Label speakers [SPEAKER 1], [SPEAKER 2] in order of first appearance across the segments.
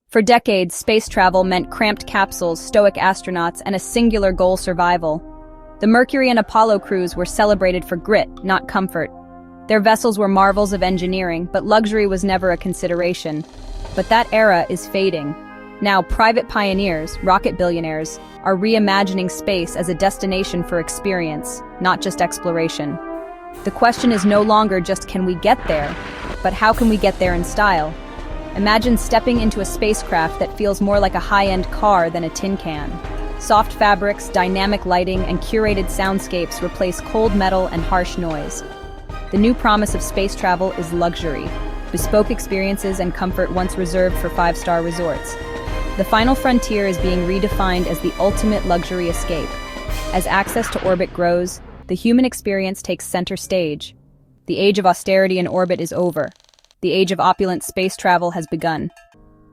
[SPEAKER 1] For decades, space travel meant cramped capsules, stoic astronauts, and a singular goal: survival. The Mercury and Apollo crews were celebrated for grit, not comfort. Their vessels were marvels of engineering, but luxury was never a consideration. But that era is fading. Now, private pioneers, rocket billionaires, are reimagining space as a destination for experience, not just exploration. The question is no longer just can we get there, but how can we get there in style? Imagine stepping into a spacecraft that feels more like a high-end car than a tin can. Soft fabrics, dynamic lighting, and curated soundscapes replace cold metal and harsh noise. The new promise of space travel is luxury, bespoke experiences and comfort once reserved for five-star resorts. The final frontier is being redefined as the ultimate luxury escape. As access to orbit grows, the human experience takes center stage. The age of austerity in orbit is over. The age of opulent space travel has begun.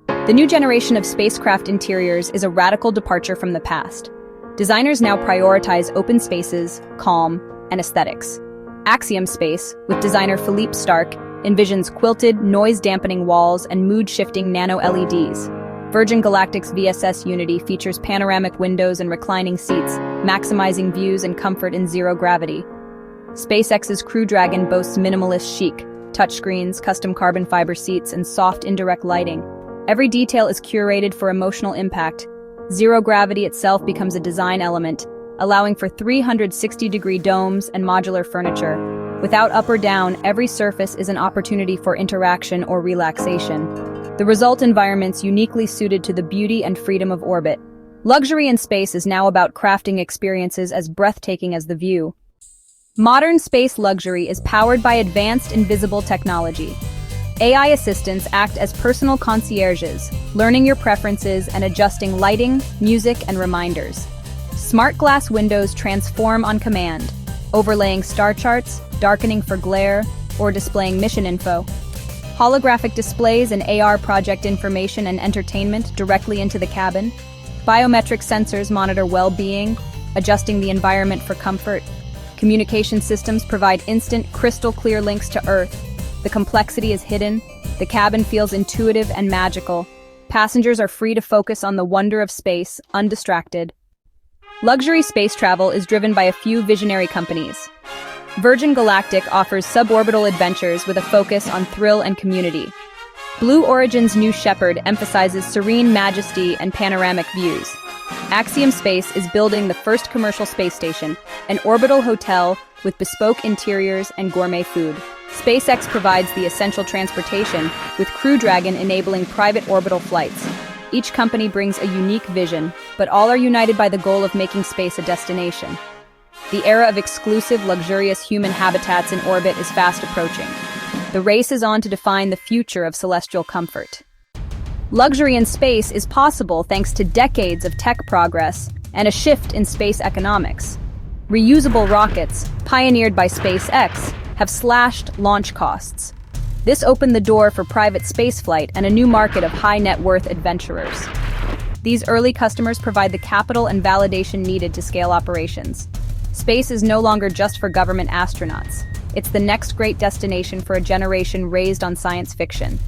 [SPEAKER 1] The new generation of spacecraft interiors is a radical departure from the past. Designers now prioritize open spaces, calm, and aesthetics. Axiom Space, with designer Philippe Starck, envisions quilted, noise-dampening walls and mood-shifting nano-LEDs. Virgin Galactic's VSS Unity features panoramic windows and reclining seats, maximizing views and comfort in zero gravity. SpaceX's Crew Dragon boasts minimalist chic, touchscreens, custom carbon fiber seats, and soft indirect lighting. Every detail is curated for emotional impact. Zero gravity itself becomes a design element, allowing for 360-degree domes and modular furniture. Without up or down, every surface is an opportunity for interaction or relaxation. The result environment's uniquely suited to the beauty and freedom of orbit. Luxury in space is now about crafting experiences as breathtaking as the view. Modern space luxury is powered by advanced invisible technology. AI assistants act as personal concierges, learning your preferences and adjusting lighting, music, and reminders. Smart glass windows transform on command, overlaying star charts, darkening for glare, or displaying mission info. Holographic displays and AR project information and entertainment directly into the cabin. Biometric sensors monitor well-being, adjusting the environment for comfort. Communication systems provide instant, crystal-clear links to Earth. The complexity is hidden. The cabin feels intuitive and magical. Passengers are free to focus on the wonder of space, undistracted. Luxury space travel is driven by a few visionary companies. Virgin Galactic offers suborbital adventures with a focus on thrill and community. Blue Origin's New Shepard emphasizes serene majesty and panoramic views. Axiom Space is building the first commercial space station, an orbital hotel with bespoke interiors and gourmet food. SpaceX provides the essential transportation, with Crew Dragon enabling private orbital flights. Each company brings a unique vision, but all are united by the goal of making space a destination. The era of exclusive, luxurious human habitats in orbit is fast approaching. The race is on to define the future of celestial comfort. Luxury in space is possible thanks to decades of tech progress and a shift in space economics. Reusable rockets, pioneered by SpaceX, have slashed launch costs. This opened the door for private spaceflight and a new market of high-net-worth adventurers. These early customers provide the capital and validation needed to scale operations. Space is no longer just for government astronauts. It's the next great destination for a generation raised on science fiction.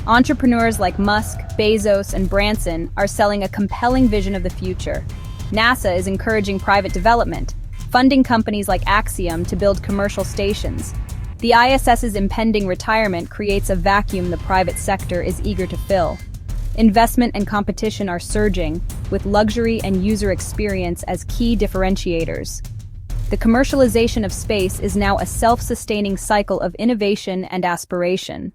[SPEAKER 1] Entrepreneurs like Musk, Bezos, and Branson are selling a compelling vision of the future. NASA is encouraging private development, funding companies like Axiom to build commercial stations. The ISS's impending retirement creates a vacuum the private sector is eager to fill. Investment and competition are surging, with luxury and user experience as key differentiators. The commercialization of space is now a self-sustaining cycle of innovation and aspiration.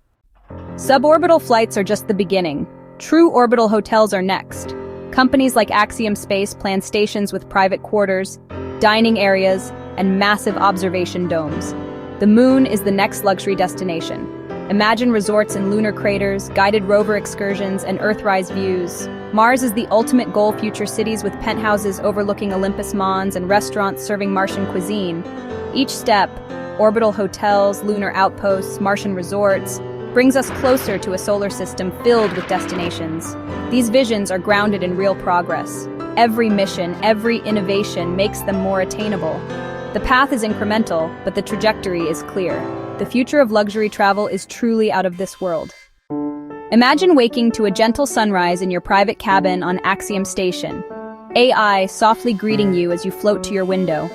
[SPEAKER 1] Suborbital flights are just the beginning. True orbital hotels are next. Companies like Axiom Space plan stations with private quarters, dining areas, and massive observation domes. The moon is the next luxury destination. Imagine resorts in lunar craters, guided rover excursions, and Earthrise views. Mars is the ultimate goal: future cities with penthouses overlooking Olympus Mons and restaurants serving Martian cuisine. Each step, orbital hotels, lunar outposts, Martian resorts, brings us closer to a solar system filled with destinations. These visions are grounded in real progress. Every mission, every innovation makes them more attainable. The path is incremental, but the trajectory is clear. The future of luxury travel is truly out of this world. Imagine waking to a gentle sunrise in your private cabin on Axiom Station, AI softly greeting you as you float to your window.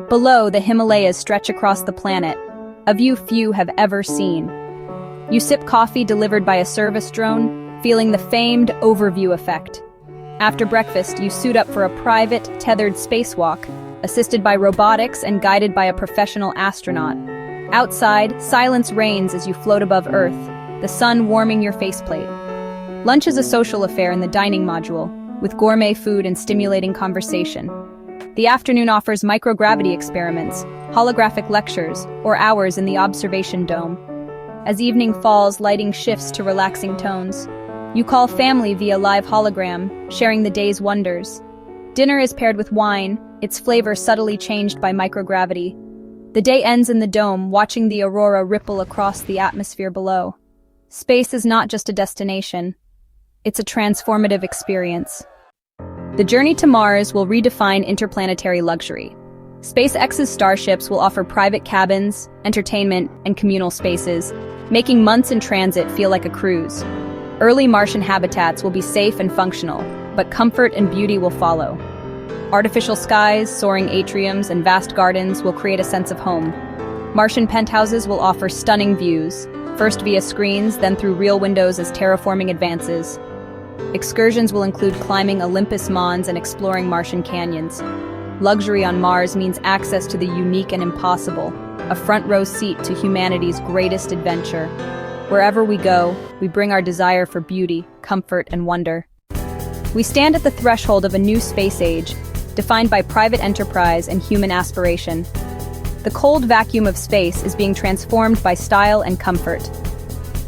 [SPEAKER 1] Below, the Himalayas stretch across the planet, a view few have ever seen. You sip coffee delivered by a service drone, feeling the famed overview effect. After breakfast, you suit up for a private, tethered spacewalk, assisted by robotics and guided by a professional astronaut. Outside, silence reigns as you float above Earth, the sun warming your faceplate. Lunch is a social affair in the dining module, with gourmet food and stimulating conversation. The afternoon offers microgravity experiments, holographic lectures, or hours in the observation dome. As evening falls, lighting shifts to relaxing tones. You call family via live hologram, sharing the day's wonders. Dinner is paired with wine, its flavor subtly changed by microgravity. The day ends in the dome, watching the aurora ripple across the atmosphere below. Space is not just a destination. It's a transformative experience. The journey to Mars will redefine interplanetary luxury. SpaceX's starships will offer private cabins, entertainment, and communal spaces, making months in transit feel like a cruise. Early Martian habitats will be safe and functional, but comfort and beauty will follow. Artificial skies, soaring atriums, and vast gardens will create a sense of home. Martian penthouses will offer stunning views, first via screens, then through real windows as terraforming advances. Excursions will include climbing Olympus Mons and exploring Martian canyons. Luxury on Mars means access to the unique and impossible, a front-row seat to humanity's greatest adventure. Wherever we go, we bring our desire for beauty, comfort, and wonder. We stand at the threshold of a new space age, defined by private enterprise and human aspiration. The cold vacuum of space is being transformed by style and comfort.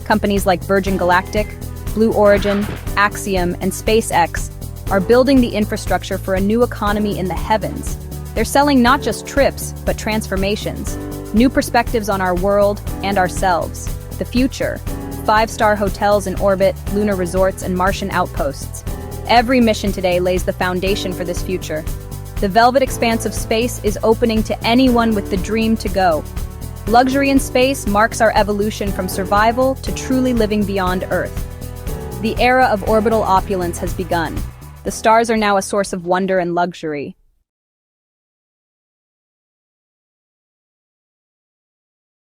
[SPEAKER 1] Companies like Virgin Galactic, Blue Origin, Axiom, and SpaceX are building the infrastructure for a new economy in the heavens. They're selling not just trips, but transformations, new perspectives on our world and ourselves. The future, 5-star hotels in orbit, lunar resorts, and Martian outposts. Every mission today lays the foundation for this future. The velvet expanse of space is opening to anyone with the dream to go. Luxury in space marks our evolution from survival to truly living beyond Earth. The era of orbital opulence has begun. The stars are now a source of wonder and luxury.